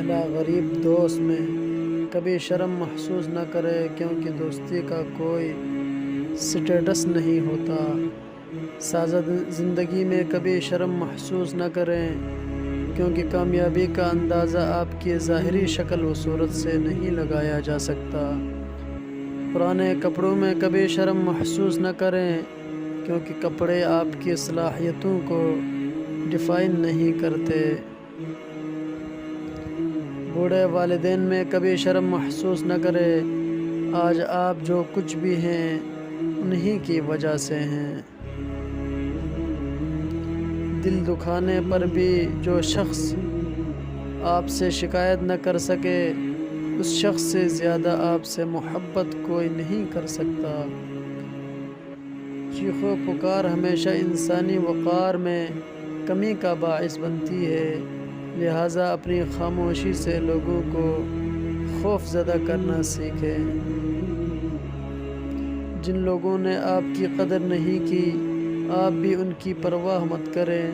پہلا غریب دوست میں کبھی شرم محسوس نہ کرے، کیونکہ دوستی کا کوئی سٹیٹس نہیں ہوتا۔ سادہ زندگی میں کبھی شرم محسوس نہ کریں، کیونکہ کامیابی کا اندازہ آپ کی ظاہری شکل و صورت سے نہیں لگایا جا سکتا۔ پرانے کپڑوں میں کبھی شرم محسوس نہ کریں، کیونکہ کپڑے آپ کی صلاحیتوں کو ڈیفائن نہیں کرتے۔ بوڑھے والدین میں کبھی شرم محسوس نہ کریں، آج آپ جو کچھ بھی ہیں انہی کی وجہ سے ہیں۔ دل دکھانے پر بھی جو شخص آپ سے شکایت نہ کر سکے، اس شخص سے زیادہ آپ سے محبت کوئی نہیں کر سکتا۔ چیخ و پکار ہمیشہ انسانی وقار میں کمی کا باعث بنتی ہے، لہٰذا اپنی خاموشی سے لوگوں کو خوف زدہ کرنا سیکھیں۔ جن لوگوں نے آپ کی قدر نہیں کی، آپ بھی ان کی پرواہ مت کریں۔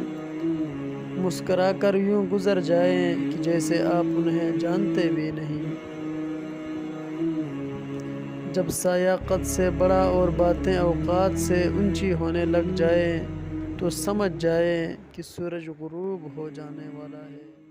مسکرا کر یوں گزر جائیں کہ جیسے آپ انہیں جانتے بھی نہیں۔ جب سایہ قد سے بڑا اور باتیں اوقات سے اونچی ہونے لگ جائیں تو سمجھ جائیں کہ سورج غروب ہو جانے والا ہے۔